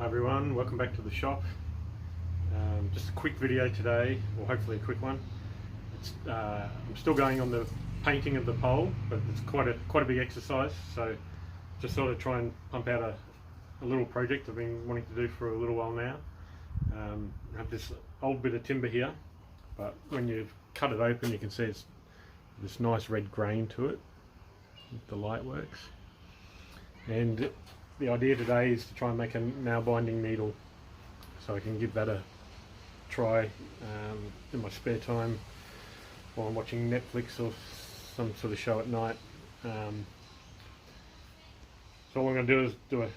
Hi everyone, welcome back to the shop. Just a quick video today, or hopefully a quick one. I'm still going on the painting of the pole, but it's quite a big exercise, so just sort of try and pump out a little project I've been wanting to do for a little while now. I have this old bit of timber here, but when you cut it open you can see it's this nice red grain to it if the light works. And the idea today is to try and make a Nalbinding needle, so I can give that a try in my spare time while I'm watching Netflix or some sort of show at night. So all I'm going to do is do a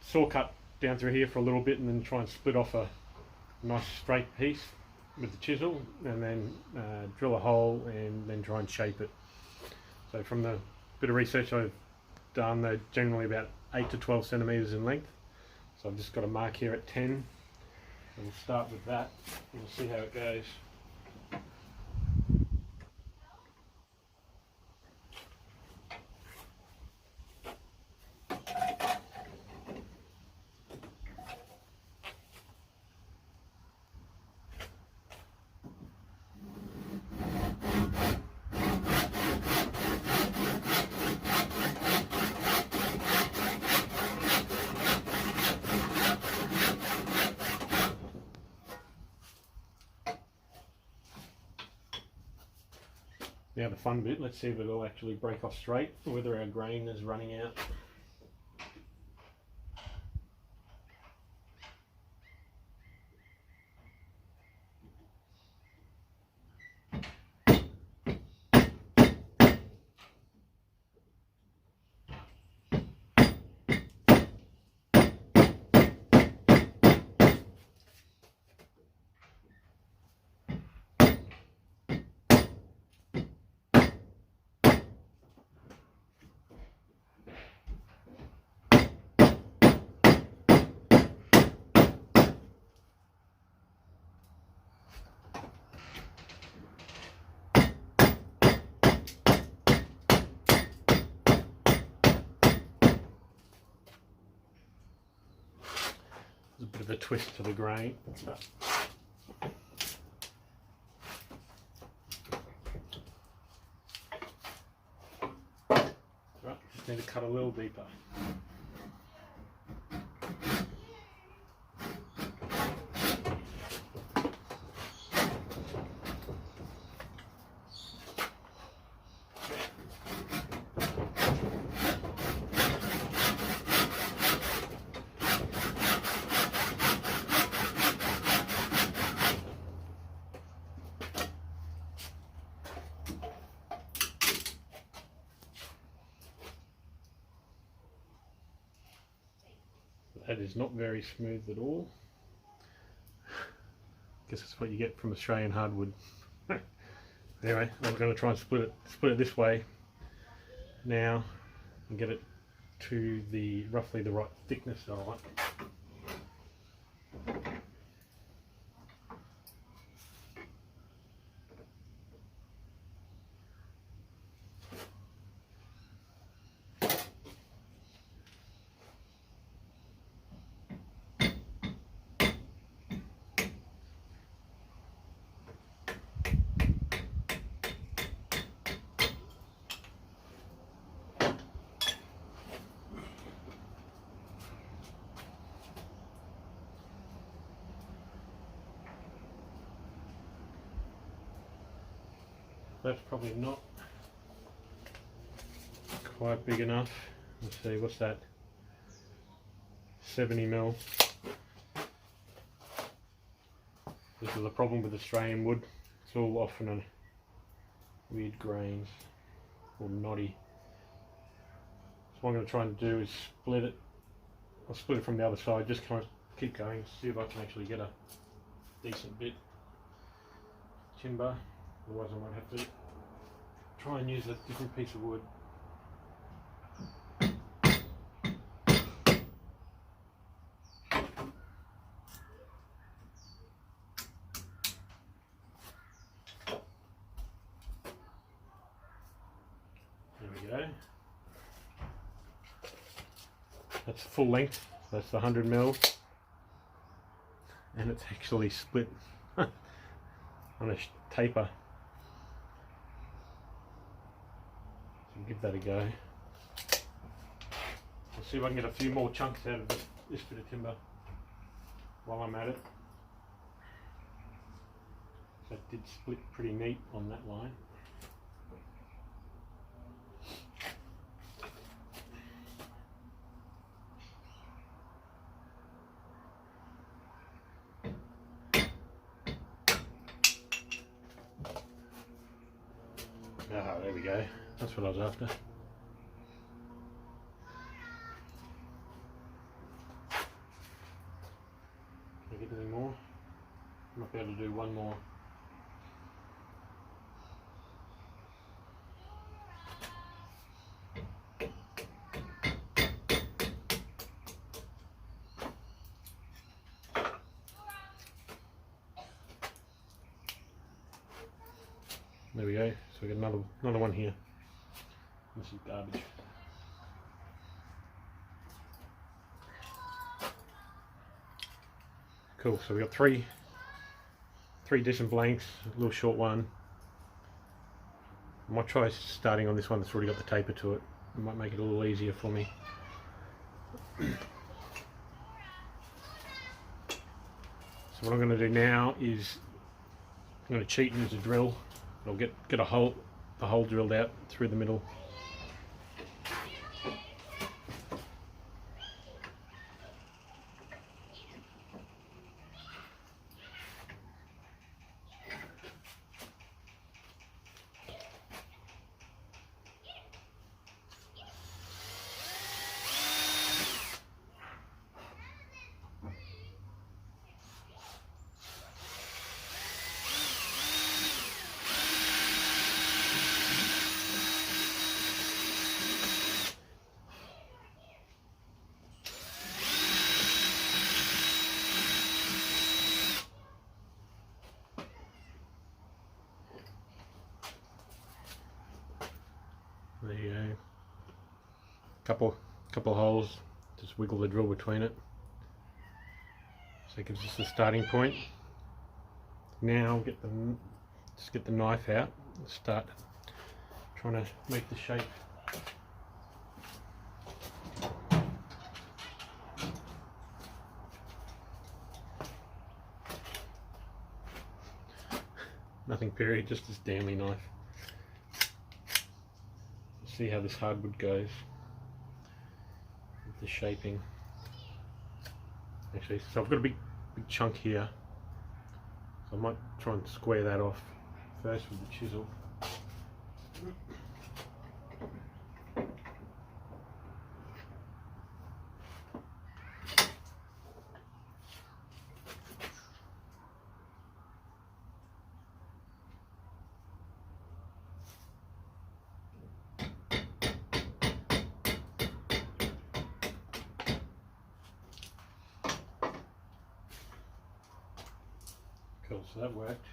saw cut down through here for a little bit and then try and split off a nice straight piece with the chisel, and then drill a hole and then try and shape it. So from the bit of research I've done, they're generally about 8 to 12 centimeters in length, so I've just got a mark here at 10, and we'll start with that and we'll see how it goes. Now the fun bit, let's see if it'll actually break off straight, or whether our grain is running out. There's a bit of a twist to the grain. Right, just need to cut a little deeper. That is not very smooth at all. Guess that's what you get from Australian hardwood. Anyway, I'm going to try and split it this way now and get it to the roughly the right thickness that I like. That's probably not quite big enough. Let's see, what's that? 70 mil. This is the problem with Australian wood. It's all often a weird grains or knotty. So what I'm going to try and do is split it. I'll split it from the other side, just kind of keep going, see if I can actually get a decent bit timber. Otherwise I might have to try and use a different piece of wood. There we go. That's full length, that's the 100 mil. and it's actually split on a taper. So give that a go. I'll see if I can get a few more chunks out of this bit of timber while I'm at it. So it did split pretty neat on that line. Ah, there we go. That's what I was after. Can I get any more? Might be able to do one more. There we go. So we got another one here. This is garbage. Cool. So we got three decent blanks, a little short one. I might try starting on this one that's already got the taper to it. It might make it a little easier for me. So what I'm going to do now is I'm going to cheat and use a drill. I'll get a hole drilled out through the middle. There you go. Couple holes. Just wiggle the drill between it. So it gives us a starting point. Now just get the knife out and start trying to make the shape. Nothing period, just this damly knife. See how this hardwood goes with the shaping. Actually, so I've got a big chunk here, so I might try and square that off first with the chisel. Cool, so that worked.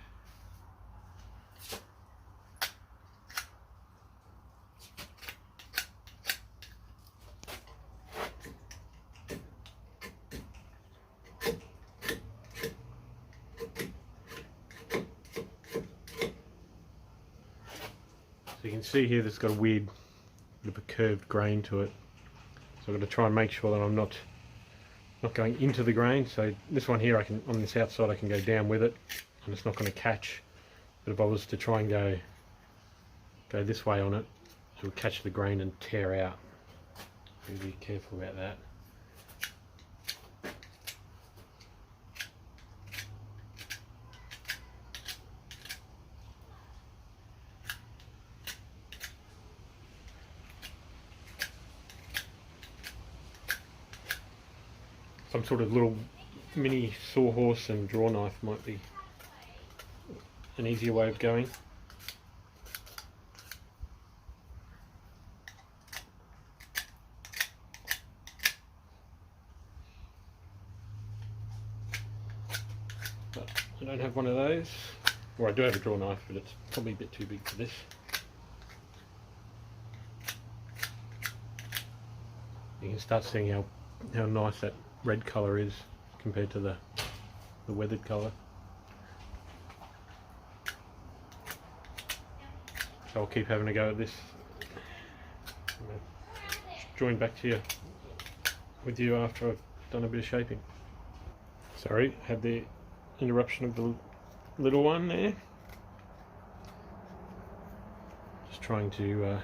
So you can see here there's got a weird bit of a curved grain to it. So I've got to try and make sure that I'm not going into the grain. So this one here, on this outside I can go down with it and it's not going to catch. But if I was to try and go this way on it, it would catch the grain and tear out. Be careful about that. Some sort of little mini sawhorse and draw knife might be an easier way of going. But I don't have one of those. Or I do have a draw knife, but it's probably a bit too big for this. You can start seeing how nice that red colour is compared to the the weathered colour. So I'll keep having a go at this. Join back to you with you after I've done a bit of shaping. Sorry, had the interruption of the little one there. Just trying to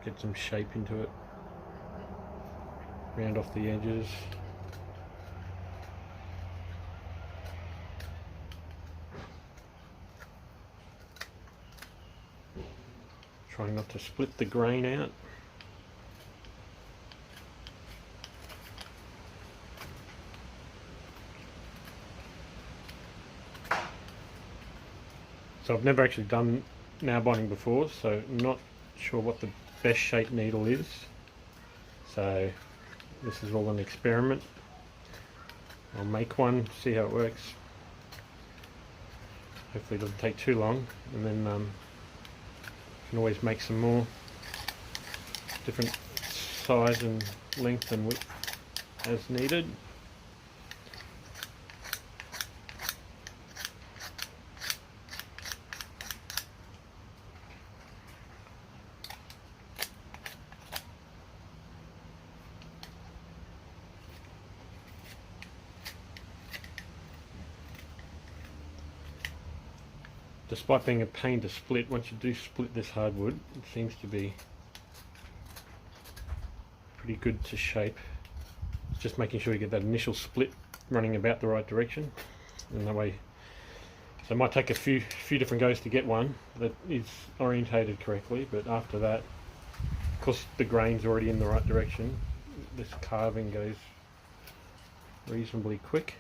get some shape into it. Round off the edges. Trying not to split the grain out. So I've never actually done nail binding before, so I'm not sure what the best shape needle is. So this is all an experiment. I'll make one, see how it works. Hopefully it doesn't take too long, and then can always make some more, different size and length and width as needed. Despite being a pain to split, once you do split this hardwood, it seems to be pretty good to shape. It's just making sure you get that initial split running about the right direction, and that way. So it might take a few different goes to get one that is orientated correctly, but after that, because the grain's already in the right direction, this carving goes reasonably quick,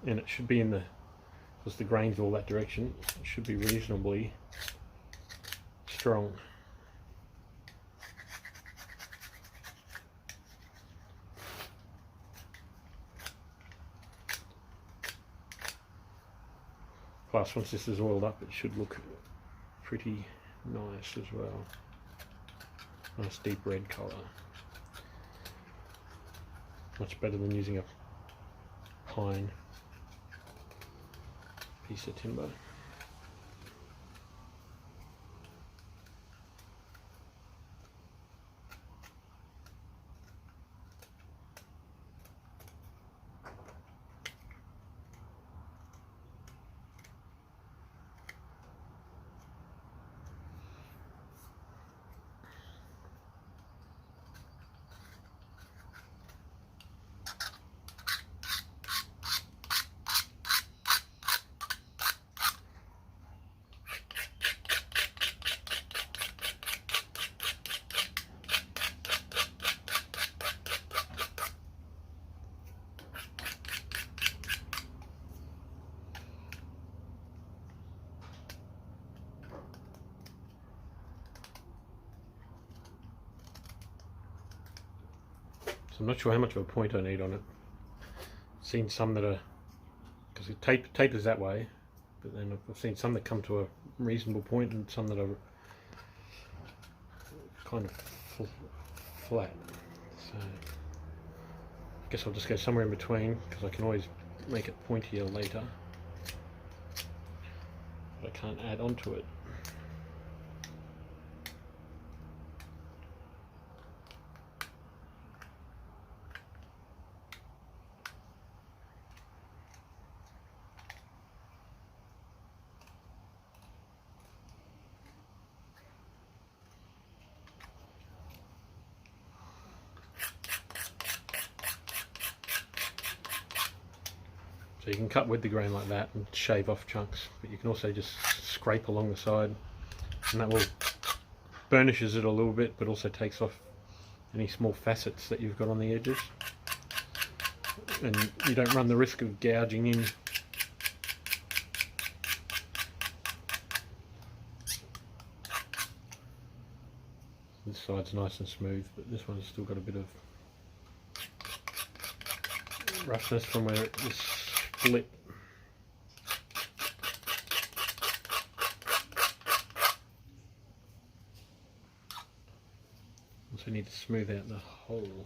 and it should be in the, because the grain's all that direction, it should be reasonably strong. Plus, once this is oiled up, it should look pretty nice as well. Nice deep red colour. Much better than using a pine piece of timber. So I'm not sure how much of a point I need on it. I've seen some that are, because it tapers that way, but then I've seen some that come to a reasonable point and some that are kind of flat. So I guess I'll just go somewhere in between, because I can always make it pointier later, but I can't add onto it. So you can cut with the grain like that and shave off chunks, but you can also just scrape along the side, and that will burnishes it a little bit, but also takes off any small facets that you've got on the edges, and you don't run the risk of gouging in. This side's nice and smooth, but this one's still got a bit of roughness from where it was split. Also need to smooth out the hole.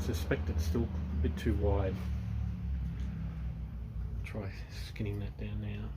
suspect it's still a bit too wide. Try skinning that down now.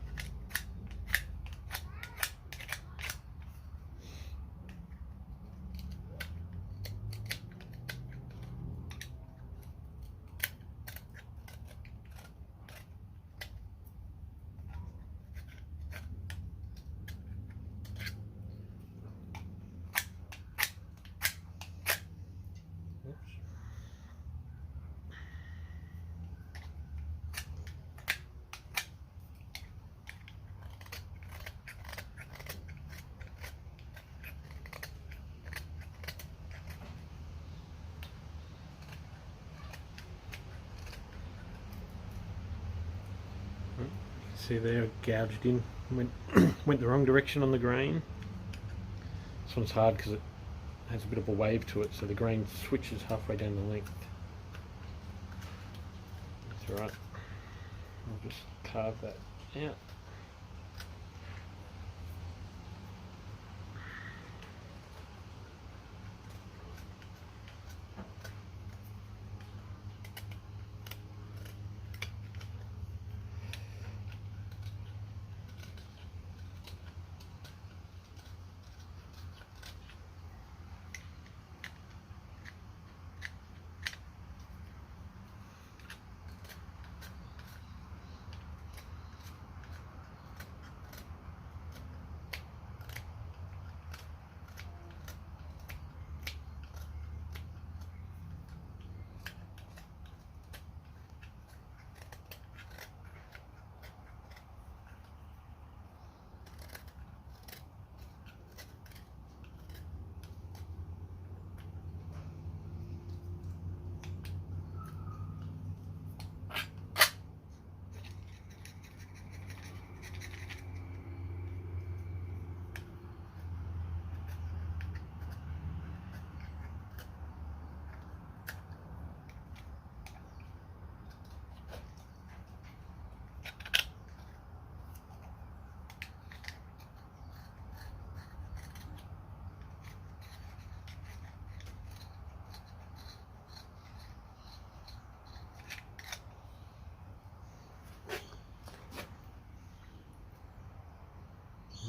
See there, gouged in, went the wrong direction on the grain. This one's hard because it has a bit of a wave to it, so the grain switches halfway down the length. That's alright. I'll just carve that out.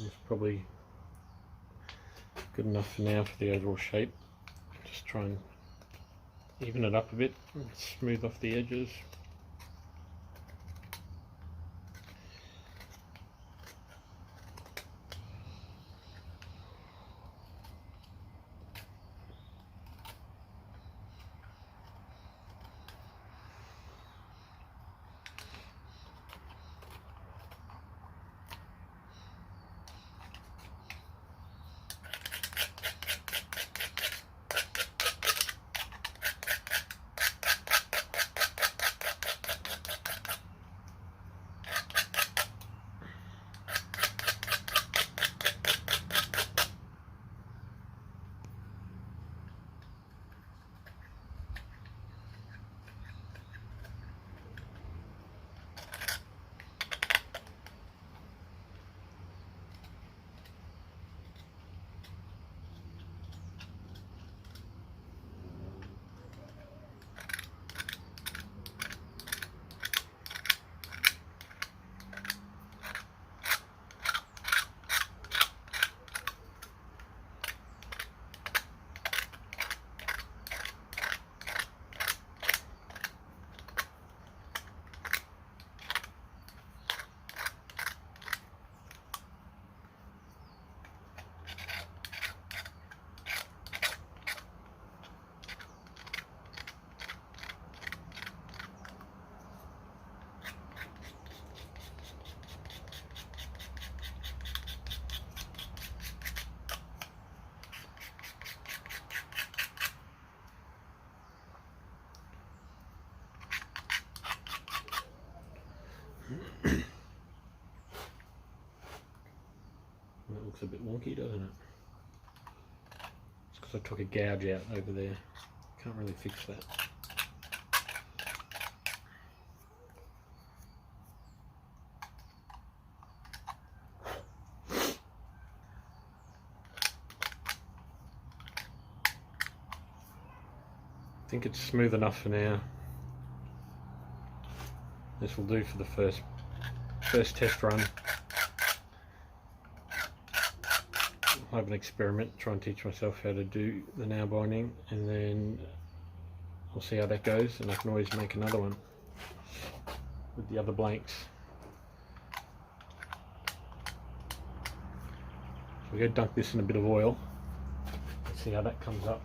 It's probably good enough for now for the overall shape. Just try and even it up a bit and smooth off the edges. That looks a bit wonky, doesn't it? It's because I took a gouge out over there. Can't really fix that. think it's smooth enough for now. This will do for the first test run. I'll have an experiment, try and teach myself how to do the nail binding, and then we'll see how that goes, and I can always make another one with the other blanks. So we're going to dunk this in a bit of oil and see how that comes up.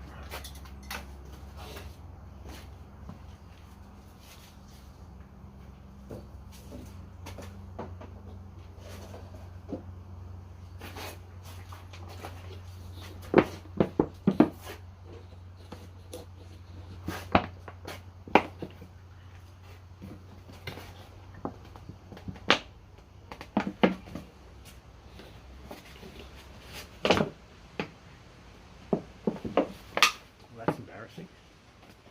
That's embarrassing.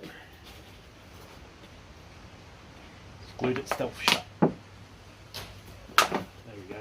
It's glued itself shut. There we go.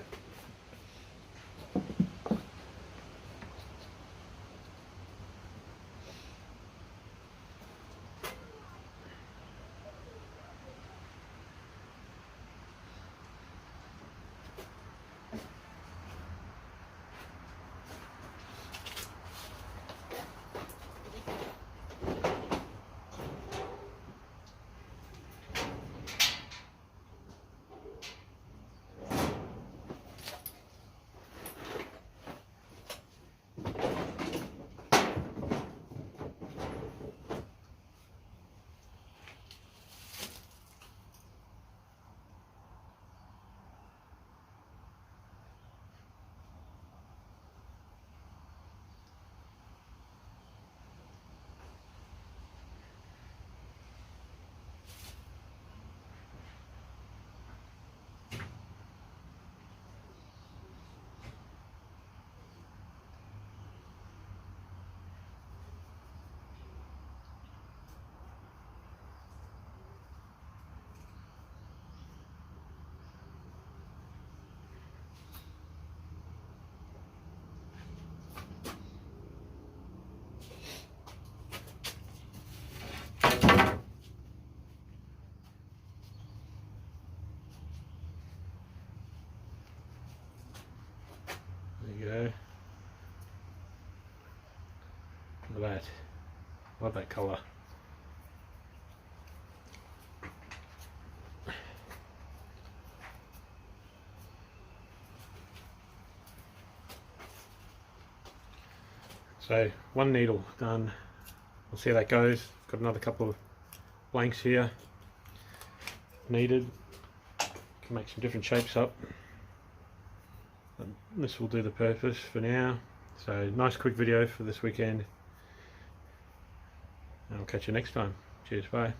There you go. Look at that. Love that colour. So one needle done. We'll see how that goes. Got another couple of blanks here needed. Can make some different shapes up. This will do the purpose for now. So nice quick video for this weekend, and I'll catch you next time. Cheers, bye.